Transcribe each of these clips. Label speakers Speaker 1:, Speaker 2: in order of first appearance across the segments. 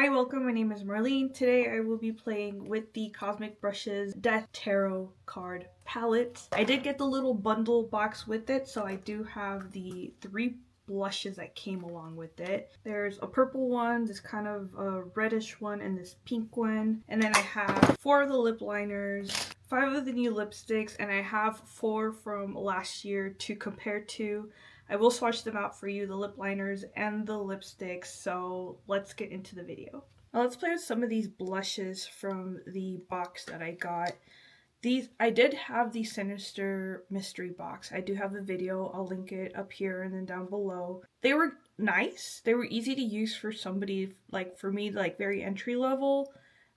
Speaker 1: Hi, welcome. My name is Marlene. Today I will be playing with the Cosmic Brushes Death Tarot card palette. I did get the little bundle box with it, so I do have the 3 blushes that came along with it. There's a purple one, this kind of a reddish one, and this pink one. And then I have 4 of the lip liners, 5 of the new lipsticks, and I have 4 from last year to compare to. I will swatch them out for you, the lip liners and the lipsticks, so let's get into the video. Now let's play with some of these blushes from the box that I got. I did have the Sinister mystery box. I do have the video. I'll link it up here and then down below. They were nice. They were easy to use for somebody, like for me, like very entry level.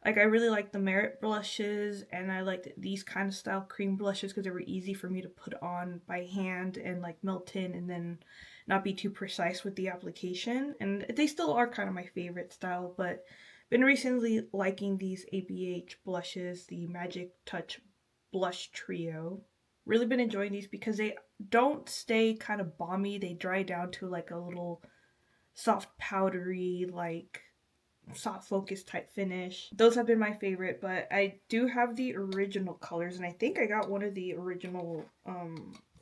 Speaker 1: Like I really like the Merit blushes, and I liked these kind of style cream blushes because they were easy for me to put on by hand and like melt in and then not be too precise with the application. And they still are kind of my favorite style, but been recently liking these ABH blushes, the Magic Touch Blush Trio. Really been enjoying these because they don't stay kind of balmy. They dry down to like a little soft powdery, like soft focus type finish. Those have been my favorite, but I do have the original colors, and I think I got one of the original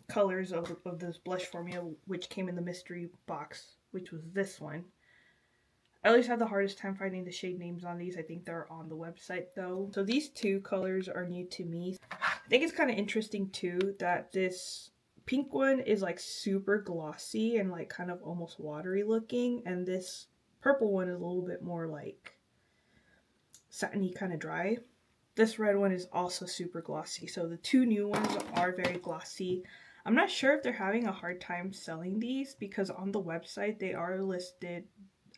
Speaker 1: colors of this blush formula, which came in the mystery box, which was this one. I always have the hardest time finding the shade names on these. I think they're on the website though. So these 2 colors are new to me. I think it's kind of interesting too that this pink one is like super glossy and like kind of almost watery looking, and this purple one is a little bit more like satiny, kind of dry. This red one is also super glossy. So the 2 new ones are very glossy. I'm not sure if they're having a hard time selling these because on the website they are listed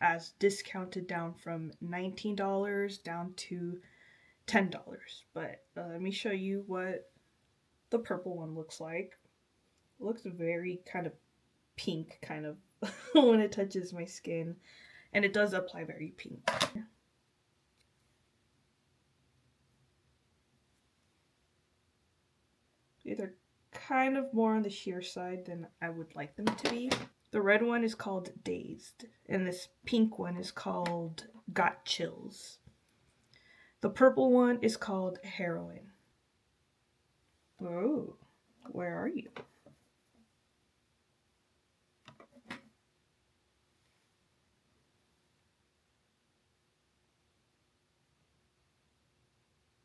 Speaker 1: as discounted down from $19 down to $10. But let me show you what the purple one looks like. It looks very kind of pink, kind of when it touches my skin, and it does apply very pink. They're kind of more on the sheer side than I would like them to be. The red one is called Dazed, and this pink one is called Got Chills. The purple one is called Heroin. Oh, where are you?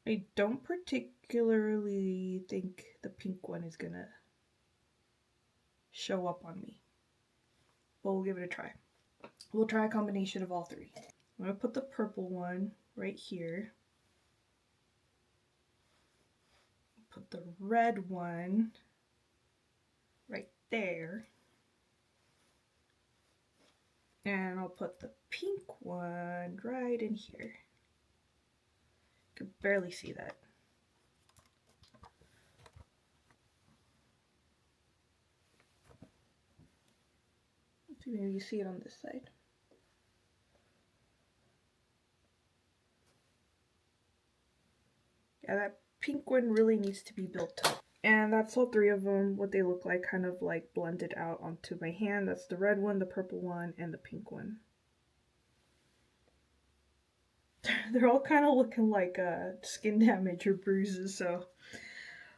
Speaker 1: I don't particularly think the pink one is gonna show up on me, but we'll give it a try. We'll try a combination of all 3. I'm gonna put the purple one right here. Put the red one right there. And I'll put the pink one right in here. You can barely see that. Let's see, maybe you see it on this side. Yeah, that pink one really needs to be built up. And that's all 3 of them, what they look like, kind of like blended out onto my hand. That's the red one, the purple one, and the pink one. They're all kind of looking like skin damage or bruises, so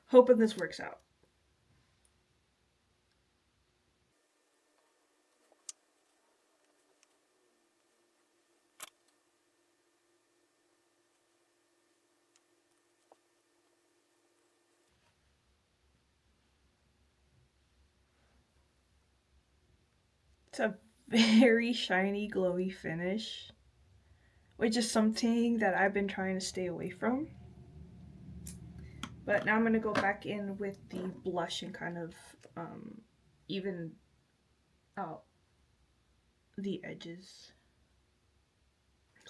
Speaker 1: hoping this works out. It's a very shiny, glowy finish, which is something that I've been trying to stay away from. But now I'm going to go back in with the blush and kind of even out the edges.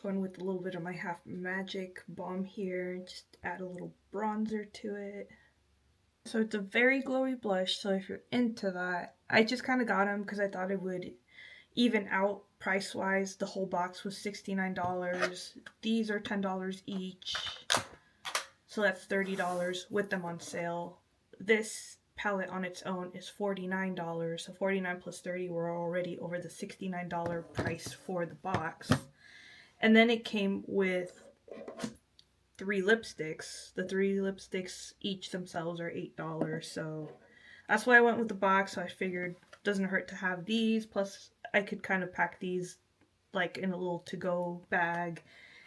Speaker 1: Going with a little bit of my Half Magic Balm here, just add a little bronzer to it. So it's a very glowy blush, so if you're into that, I just kind of got them because I thought it would even out price-wise. The whole box was $69. These are $10 each, so that's $30 with them on sale. This palette on its own is $49, so $49 plus $30, we're already over the $69 price for the box. And then it came with 3 lipsticks. The 3 lipsticks each themselves are $8. So that's why I went with the box. So I figured it doesn't hurt to have these. Plus, I could kind of pack these like in a little to-go bag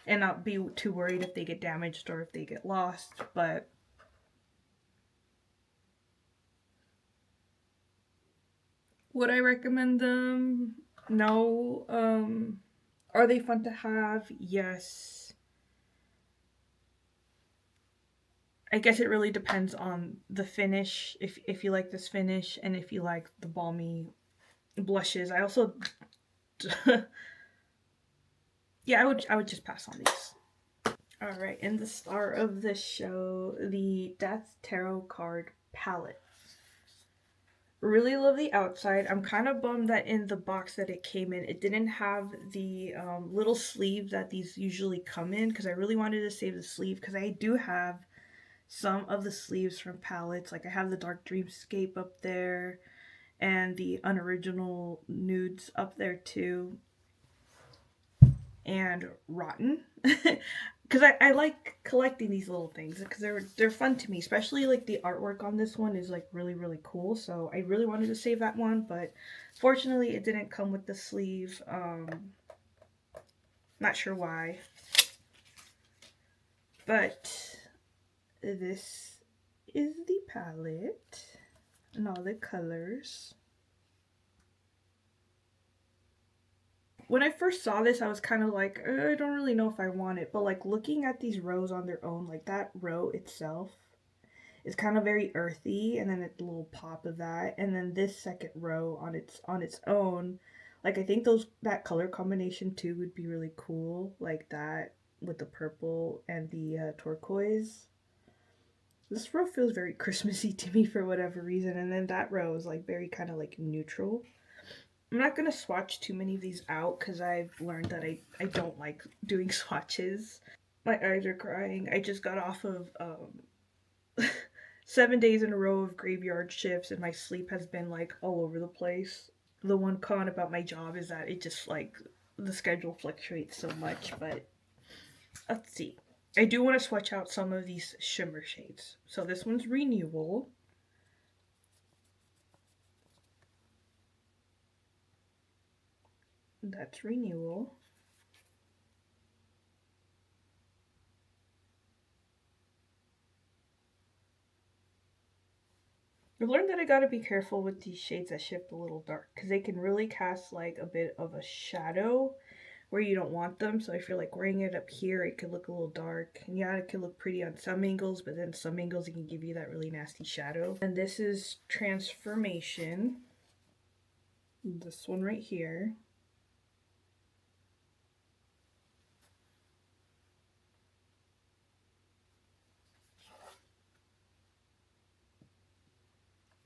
Speaker 1: and not be too worried if they get damaged or if they get lost. But would I recommend them? No. Are they fun to have? Yes. I guess it really depends on the finish. If you like this finish and if you like the balmy blushes. I also yeah, I would just pass on these. All right, and the star of the show, the Death Tarot card palette. Really love the outside. I'm kind of bummed that in the box that it came in, it didn't have the little sleeve that these usually come in, because I really wanted to save the sleeve, because I do have some of the sleeves from palettes. Like I have the Dark Dreamscape up there and the Unoriginal Nudes up there too. And Rotten. Because I like collecting these little things because they're fun to me, especially like the artwork on this one is like really really cool. So I really wanted to save that one, but fortunately it didn't come with the sleeve. Not sure why, but this is the palette and all the colors. When I first saw this, I was kind of like, I don't really know if I want it. But like looking at these rows on their own, like that row itself is kind of very earthy, and then a little pop of that, and then this second row on its own, like I think that color combination too would be really cool, like that with the purple and the turquoise. This row feels very Christmassy to me for whatever reason, and then that row is like very kind of like neutral. I'm not going to swatch too many of these out because I've learned that I don't like doing swatches. My eyes are crying. I just got off of 7 days in a row of graveyard shifts and my sleep has been like all over the place. The one con about my job is that it just like the schedule fluctuates so much, but let's see. I do want to swatch out some of these shimmer shades. So this one's Renewal. That's Renewal. I've learned that I gotta be careful with these shades that shift a little dark because they can really cast like a bit of a shadow where you don't want them. So if you're like wearing it up here, it could look a little dark. And yeah, it could look pretty on some angles, but then some angles it can give you that really nasty shadow. And this is Transformation. This one right here.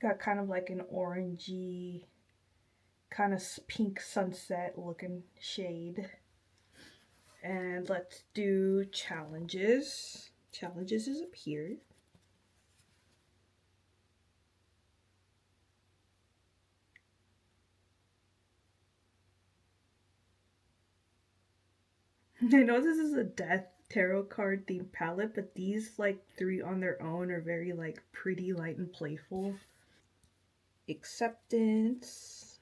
Speaker 1: Got kind of like an orangey, kind of pink sunset looking shade. And let's do Challenges. Challenges is up here. I know this is a Death Tarot card themed palette, but these like 3 on their own are very like pretty, light, and playful. Acceptance.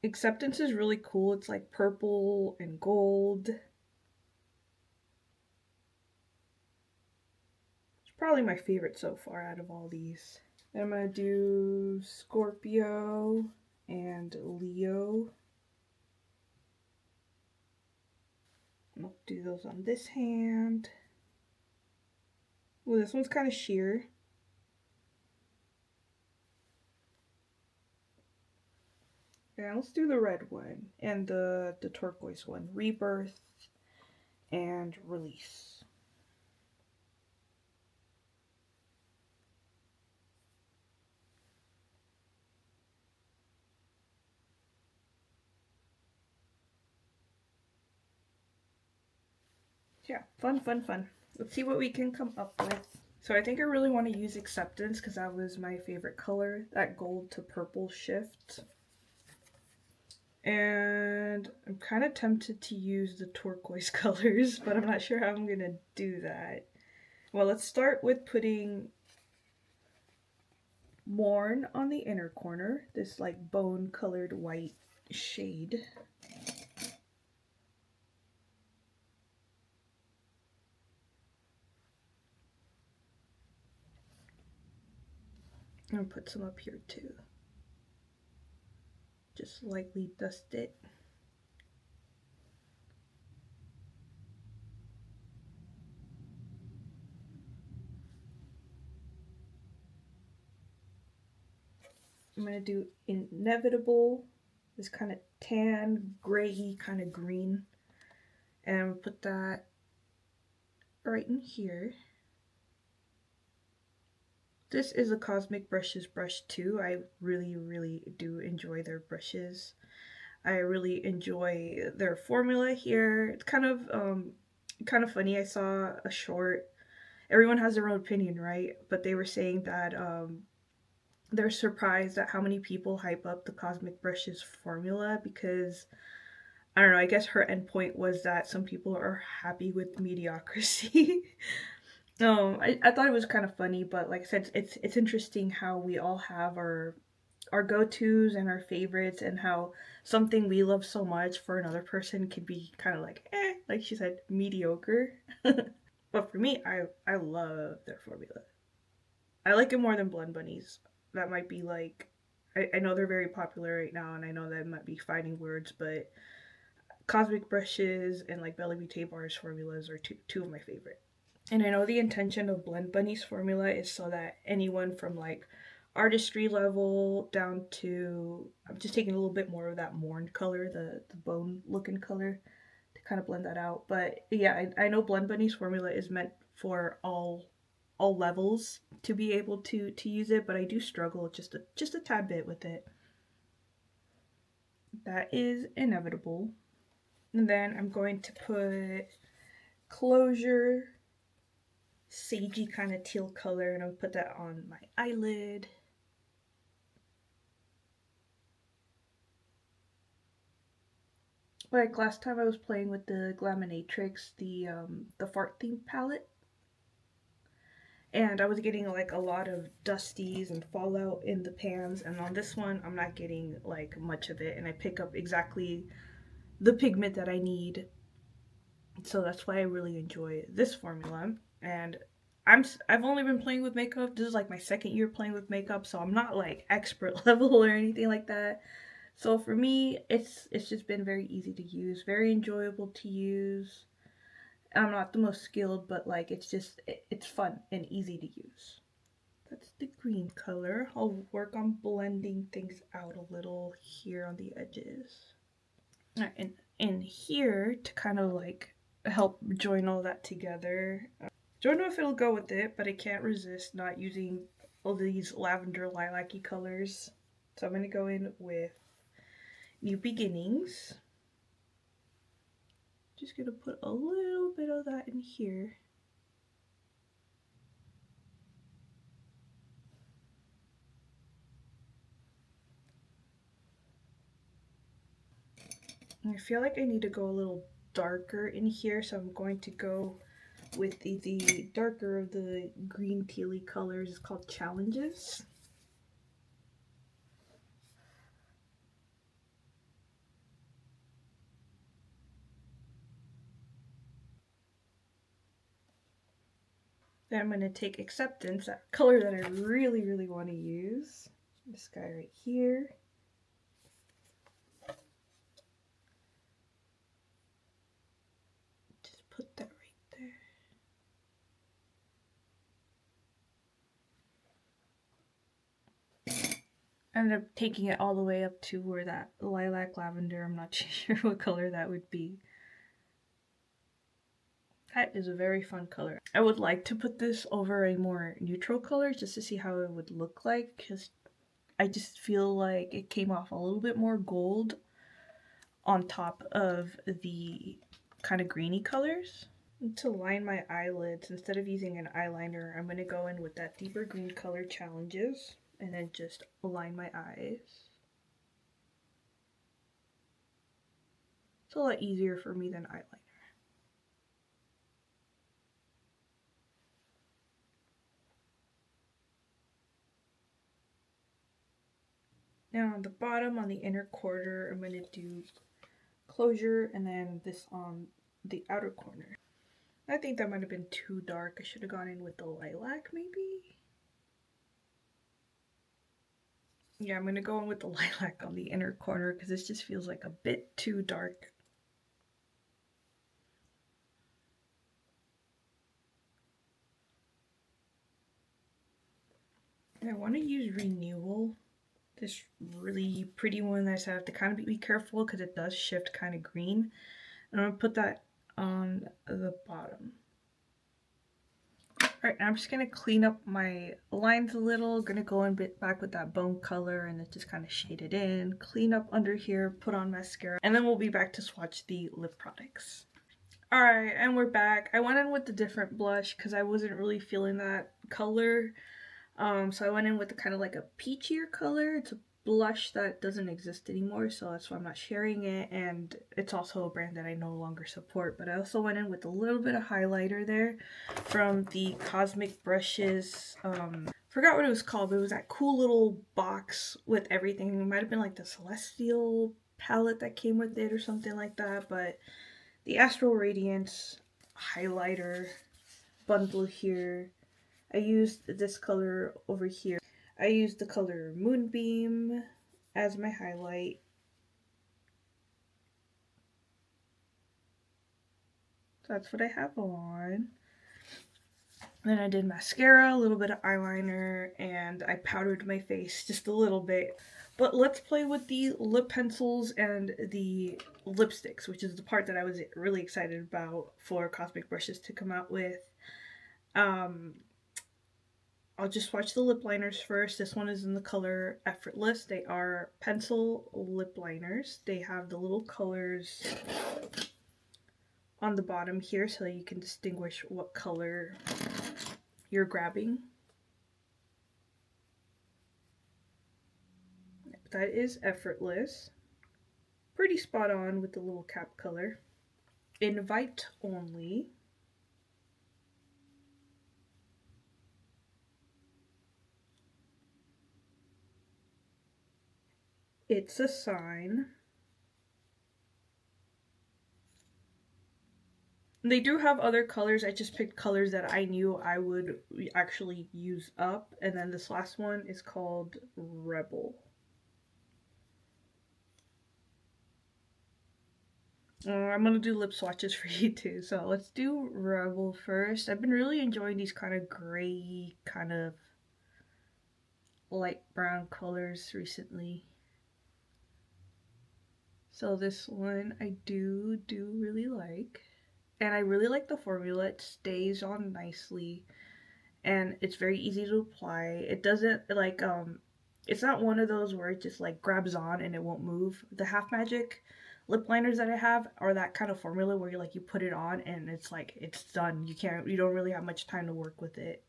Speaker 1: Acceptance is really cool. It's like purple and gold. It's probably my favorite so far out of all these. I'm gonna do Scorpio and Leo. I'll do those on this hand. Ooh, this one's kind of sheer. Yeah, let's do the red one and the turquoise one. Rebirth and Release. Yeah, fun, fun, fun. Let's see what we can come up with. So I think I really want to use Acceptance because that was my favorite color, that gold to purple shift. And I'm kind of tempted to use the turquoise colors, but I'm not sure how I'm gonna do that. Well, let's start with putting Morn on the inner corner, this like bone colored white shade. I'm gonna put some up here too. Just lightly dust it. I'm gonna do Inevitable, this kind of tan, gray kind of green. And I'm gonna put that right in here. This is a Cosmic Brushes brush too. I really do enjoy their brushes. I really enjoy their formula here. It's kind of funny. I saw a short. Everyone has their own opinion, right? But they were saying that they're surprised at how many people hype up the Cosmic Brushes formula because I don't know, I guess her endpoint was that some people are happy with mediocrity. I thought it was kind of funny, but like I said, it's interesting how we all have our go-tos and our favorites, and how something we love so much for another person can be kind of like like she said, mediocre. But for me, I love their formula. I like it more than Blend Bunnies. That might be like I know they're very popular right now, and I know that might be fighting words, but Cosmic Brushes and like Bella Beauté Bars formulas are two of my favorite. And I know the intention of Blend Bunny's formula is so that anyone from like artistry level down to, I'm just taking a little bit more of that morn color, the bone looking color to kind of blend that out. But yeah, I know Blend Bunny's formula is meant for all levels to be able to use it, but I do struggle just a tad bit with it. That is Inevitable. And then I'm going to put Closure, sagey kind of teal color, and I'll put that on my eyelid. Like last time I was playing with the Glaminatrix, the fart theme palette, and I was getting like a lot of dusties and fallout in the pans, and on this one I'm not getting like much of it, and I pick up exactly the pigment that I need. So that's why I really enjoy this formula. And I've only been playing with makeup. This is like my second year playing with makeup, so I'm not like expert level or anything like that. So for me, it's just been very easy to use, very enjoyable to use. I'm not the most skilled, but like it's fun and easy to use. That's the green color. I'll work on blending things out a little here on the edges. Alright, and in here to kind of like help join all that together. Don't know if it'll go with it, but I can't resist not using all these lavender lilac-y colors. So I'm gonna go in with New Beginnings. Just gonna put a little bit of that in here. I feel like I need to go a little darker in here, so I'm going to go with the darker of the green tealy colors. It's called Challenges. Then I'm going to take Acceptance, that color that I really want to use. This guy right here. Just put that right there. I ended up taking it all the way up to where that lilac lavender, I'm not sure what color that would be. That is a very fun color. I would like to put this over a more neutral color just to see how it would look like, because I just feel like it came off a little bit more gold on top of the kind of greeny colors. And to line my eyelids, instead of using an eyeliner, I'm going to go in with that deeper green color Challenges and then just line my eyes. It's a lot easier for me than eyeliner. Now on the bottom, on the inner corner, I'm going to do closure, and then this on the outer corner. I think that might have been too dark. I should have gone in with the lilac, maybe? Yeah, I'm going to go in with the lilac on the inner corner because this just feels like a bit too dark. And I want to use Renewal, this really pretty one that I have to kind of be careful because it does shift kind of green. And I'm going to put that on the bottom. Alright, I'm just going to clean up my lines a little. Going to go in back with that bone color and then just kind of shade it in. Clean up under here, put on mascara, and then we'll be back to swatch the lip products. Alright, and we're back. I went in with a different blush because I wasn't really feeling that color. So I went in with a kind of like a peachier color. It's a blush that doesn't exist anymore, so that's why I'm not sharing it, and it's also a brand that I no longer support. But I also went in with a little bit of highlighter there from the Cosmic Brushes, forgot what it was called, but it was that cool little box with everything. It might have been like the Celestial palette that came with it or something like that, but the Astral Radiance highlighter bundle here. I used this color over here. I used the color Moonbeam as my highlight. So that's what I have on. Then I did mascara, a little bit of eyeliner, and I powdered my face just a little bit. But let's play with the lip pencils and the lipsticks, which is the part that I was really excited about for Cosmic Brushes to come out with. I'll just swatch the lip liners first. This one is in the color Effortless. They are pencil lip liners. They have the little colors on the bottom here so that you can distinguish what color you're grabbing. That is Effortless. Pretty spot on with the little cap color. Invite Only. It's a Sign. They do have other colors. I just picked colors that I knew I would actually use up. And then this last one is called Rebel. I'm gonna do lip swatches for you too. So let's do Rebel first. I've been really enjoying these kind of gray, kind of light brown colors recently. So this one I do really like. And I really like the formula. It stays on nicely. And it's very easy to apply. It doesn't like it's not one of those where it just like grabs on and it won't move. The Half Magic lip liners that I have are that kind of formula where you put it on and it's like it's done. You don't really have much time to work with it.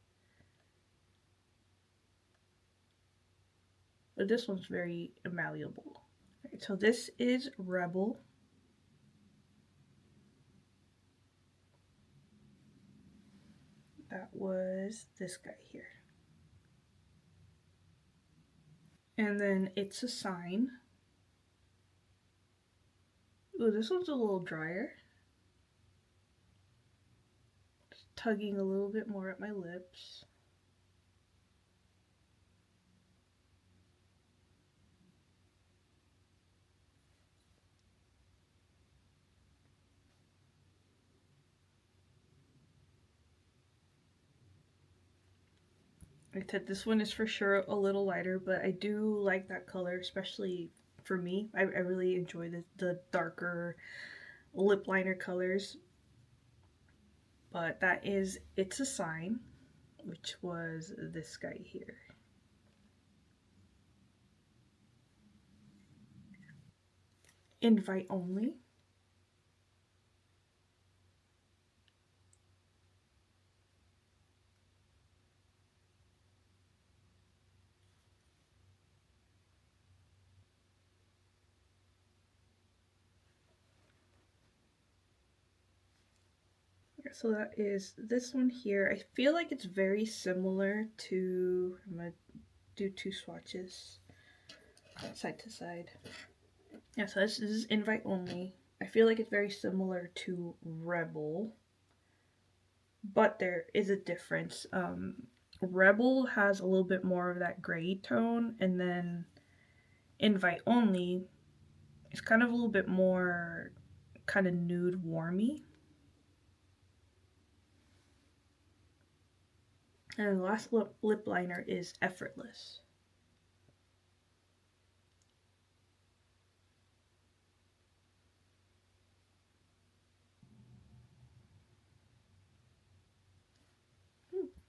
Speaker 1: But this one's very malleable. Alright, so this is Rebel. That was this guy here. And then It's a Sign. Ooh, this one's a little drier. Just tugging a little bit more at my lips. Like I said, this one is for sure a little lighter, but I do like that color, especially for me. I really enjoy the darker lip liner colors. But that is It's a Sign, which was this guy here. Invite Only. So that is this one here. I feel like it's very similar to, I'm gonna do 2 swatches side to side. Yeah, so this is invite only. I feel like it's very similar to Rebel, but there is a difference. Rebel has a little bit more of that gray tone, and then invite only is kind of a little bit more kind of nude warmy. And the last lip liner is effortless.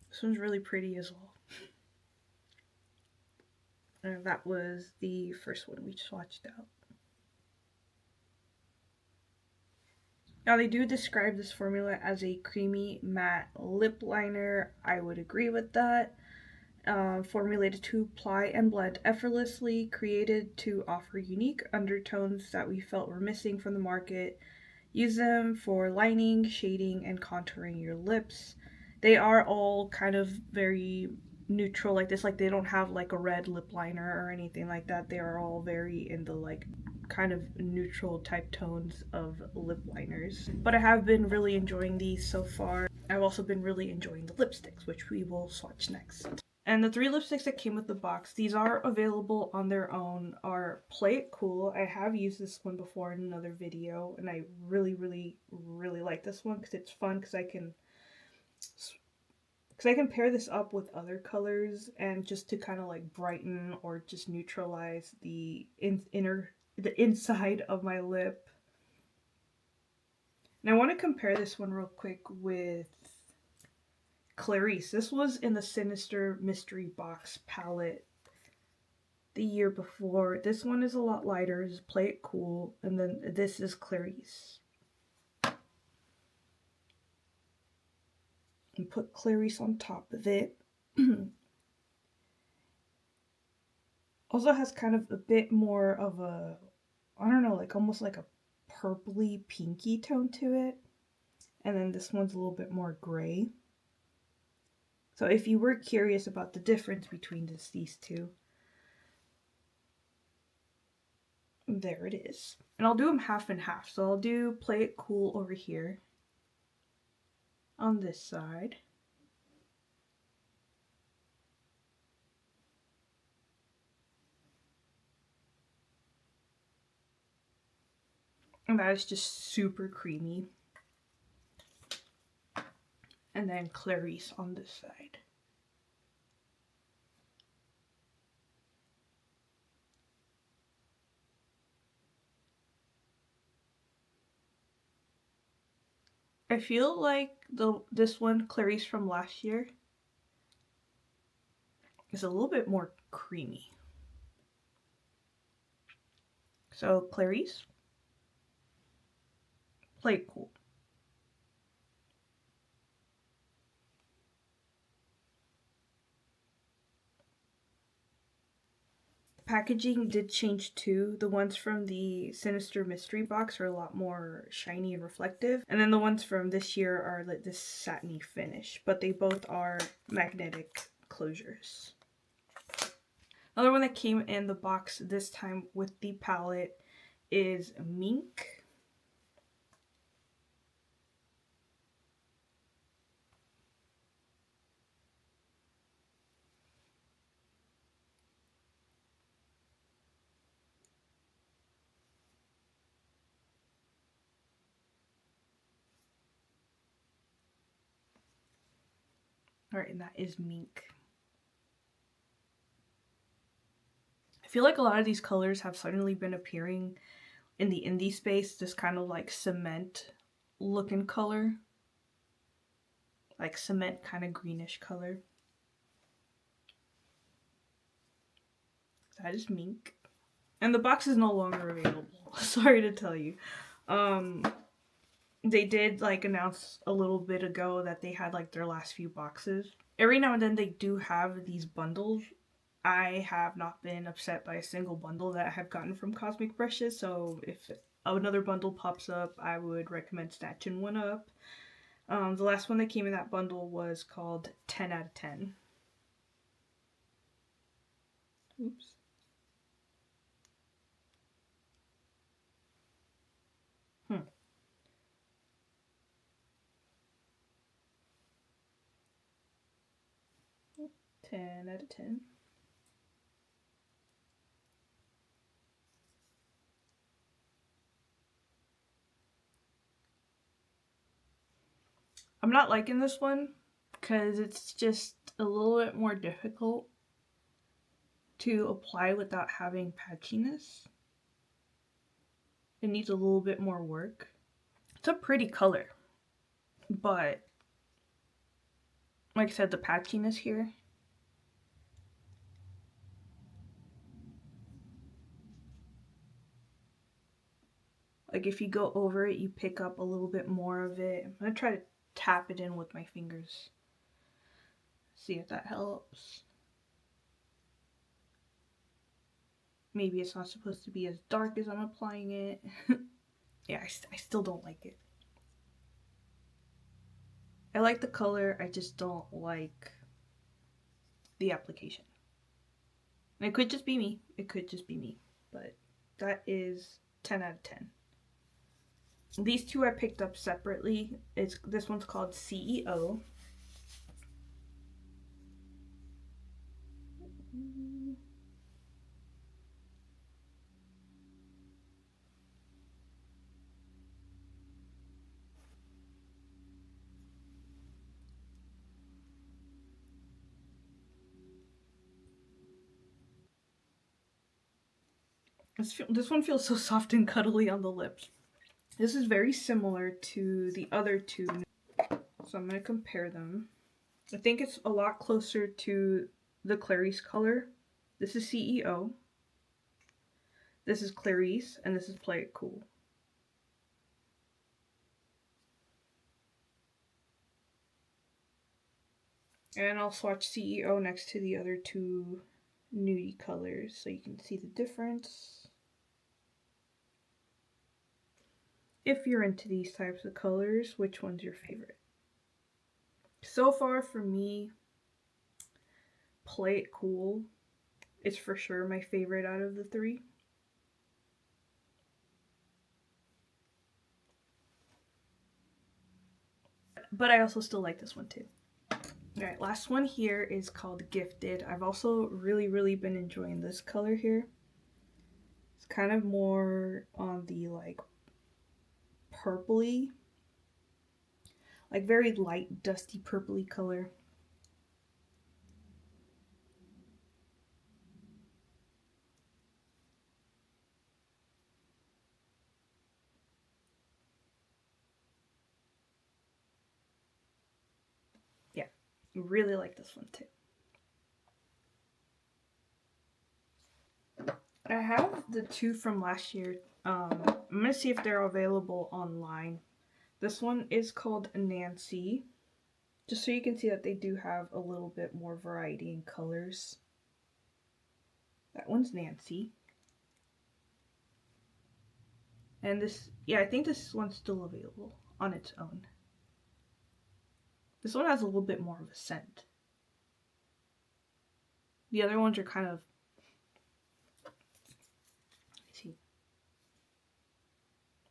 Speaker 1: This one's really pretty as well. And that was the first one we swatched out. Now they do describe this formula as a creamy matte lip liner. I would agree with that. Formulated to apply and blend effortlessly, created to offer unique undertones that we felt were missing from the market. Use them for lining, shading, and contouring your lips. They are all kind of very neutral like this. Like they don't have like a red lip liner or anything like that. They are all very in the like kind of neutral type tones of lip liners. But I have been really enjoying these so far. I've also been really enjoying the lipsticks, which we will swatch next. And the 3 lipsticks that came with the box, these are available on their own, are Play It Cool. I have used this one before in another video, and I really, really, really like this one because it's fun because I can pair this up with other colors and just to kind of like brighten or just neutralize the inside of my lip. And I want to compare this one real quick with Clarice. This was in the Sinister Mystery Box palette the year before. This one is a lot lighter, is Play It Cool, and then this is Clarice. And put Clarice on top of it. Also has kind of a bit more of a, I don't know, like almost like a purpley pinky tone to it. And then this one's a little bit more gray. So if you were curious about the difference between these two, there it is. And I'll do them half and half. So I'll do Play It Cool over here on this side. And that is just super creamy. And then Clarice on this side. I feel like this one, Clarice from last year, is a little bit more creamy. So Clarice, Play It Cool. Packaging did change too. The ones from the Sinister Mystery Box are a lot more shiny and reflective. And then the ones from this year are like this satiny finish. But they both are magnetic closures. Another one that came in the box this time with the palette is Mink. Alright, and that is Mink. I feel like a lot of these colors have suddenly been appearing in the indie space, this kind of like cement looking color. Like cement kind of greenish color. That is Mink. And the box is no longer available. Sorry to tell you. They did like announce a little bit ago that they had like their last few boxes. Every now and then they do have these bundles. I have not been upset by a single bundle that I have gotten from Cosmic Brushes, so if another bundle pops up, I would recommend snatching one up. The last one that came in that bundle was called 10 out of 10. Oops. Hmm. 10 out of 10. I'm not liking this one because it's just a little bit more difficult to apply without having patchiness. It needs a little bit more work. It's a pretty color, but like I said, the patchiness here. Like if you go over it, you pick up a little bit more of it. I'm gonna try to tap it in with my fingers. See if that helps. Maybe it's not supposed to be as dark as I'm applying it. Yeah, I still don't like it. I like the color, I just don't like the application. It could just be me. It could just be me. But that is 10 out of 10. These two I picked up separately. This one's called CEO. This one feels so soft and cuddly on the lips. This is very similar to the other two, so I'm going to compare them. I think it's a lot closer to the Clarice color. This is CEO. This is Clarice, and this is Play It Cool. And I'll swatch CEO next to the other two nudie colors so you can see the difference. If you're into these types of colors, which one's your favorite? So far for me, Play It Cool is for sure my favorite out of the three. But I also still like this one too. Alright, last one here is called Gifted. I've also really been enjoying this color here. It's kind of more on the like purpley, like very light dusty purpley color. Yeah, really like this one too. I have the two from last year. I'm gonna see if they're available online. This one is called Nancy, just so you can see that they do have a little bit more variety in colors. That one's Nancy. And this, yeah, I think this one's still available on its own. This one has a little bit more of a scent. The other ones are kind of, see.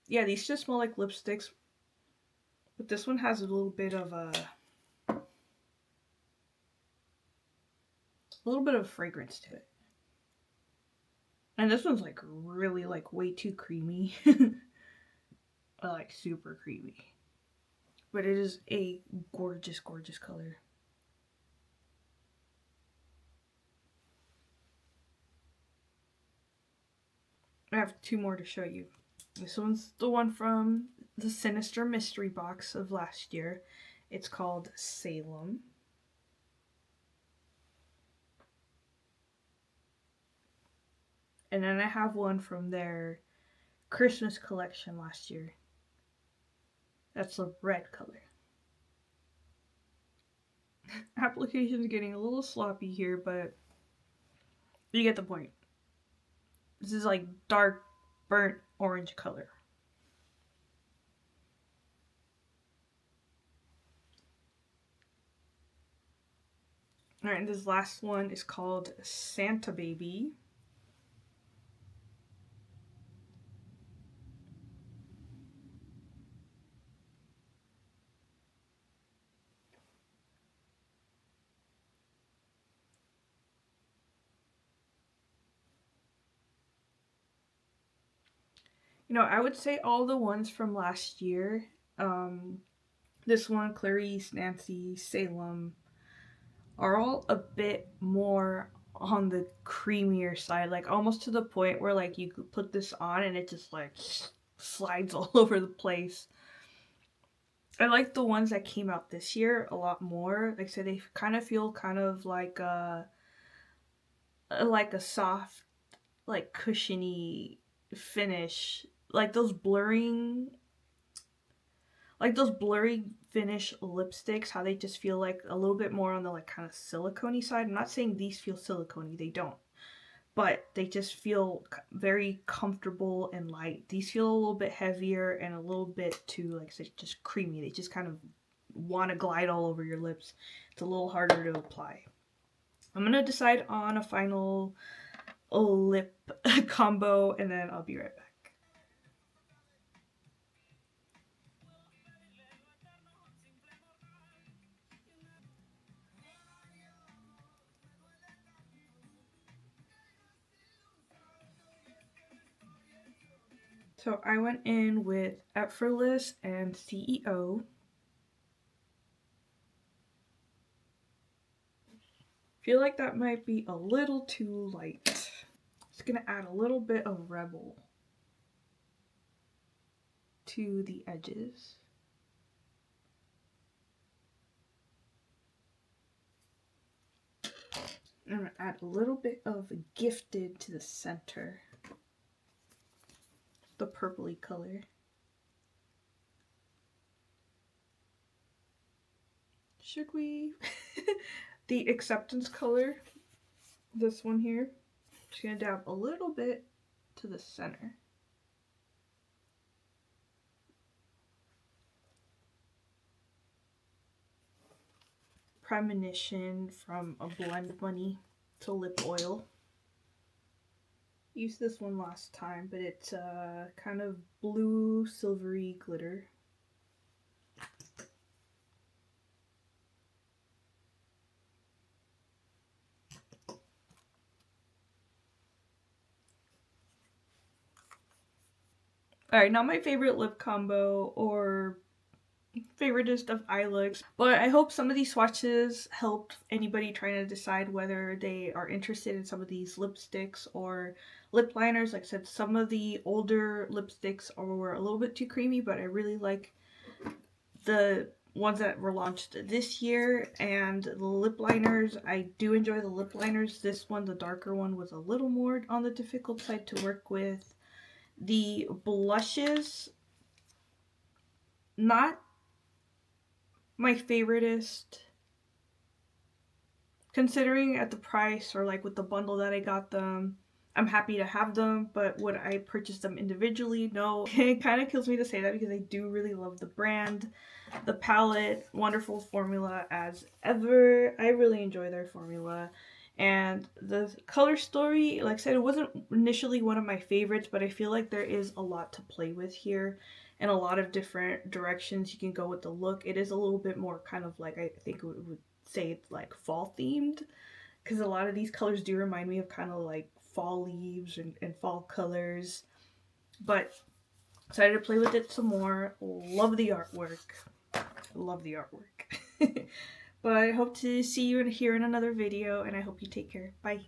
Speaker 1: Yeah, these just smell like lipsticks, but this one has a little bit of fragrance to it. And this one's like really like way too creamy. Like super creamy. But it is a gorgeous color. I have two more to show you. This one's the one from the Sinister Mystery Box of last year. It's called Salem. And then I have one from their Christmas collection last year. That's the red color. Application's getting a little sloppy here, but you get the point. This is like dark burnt orange color. Alright, and this last one is called Santa Baby. You know, I would say all the ones from last year. Um, this one, Clarice, Nancy, Salem, are all a bit more on the creamier side, like almost to the point where like you could put this on and it just like slides all over the place. I like the ones that came out this year a lot more. Like I said, they kind of feel kind of like a soft, like cushiony finish, like those blurry finish lipsticks, how they just feel like a little bit more on the like kind of silicone side. I'm not saying these feel silicone, they don't, but they just feel very comfortable and light. These feel a little bit heavier and a little bit too, like I said, just creamy. They just kind of want to glide all over your lips. It's a little harder to apply. I'm gonna decide on a final lip combo and then I'll be right back. So I went in with Effortless and CEO. Feel like that might be a little too light. Just gonna add a little bit of Rebel to the edges. I'm gonna add a little bit of Gifted to the center. The purpley color. Should we? The acceptance color. This one here. Just gonna dab a little bit to the center. Premonition from a Blend Money to lip oil. Used this one last time, but it's kind of blue silvery glitter. Alright, not my favorite lip combo or favoriteest of eye looks, but I hope some of these swatches helped anybody trying to decide whether they are interested in some of these lipsticks or lip liners. Like I said, some of the older lipsticks were a little bit too creamy, but I really like the ones that were launched this year. And the lip liners, I do enjoy the lip liners. This one, the darker one, was a little more on the difficult side to work with. The blushes, not my favoriteest, considering at the price or like with the bundle that I got them. I'm happy to have them, but would I purchase them individually? No. It kind of kills me to say that because I do really love the brand, the palette, wonderful formula as ever. I really enjoy their formula. And the color story, like I said, it wasn't initially one of my favorites, but I feel like there is a lot to play with here and a lot of different directions you can go with the look. It is a little bit more kind of like, I think it would say it's like fall themed, because a lot of these colors do remind me of kind of like fall leaves and fall colors. But excited to play with it some more. Love the artwork. Love the artwork. But I hope to see you here in another video, and I hope you take care. Bye.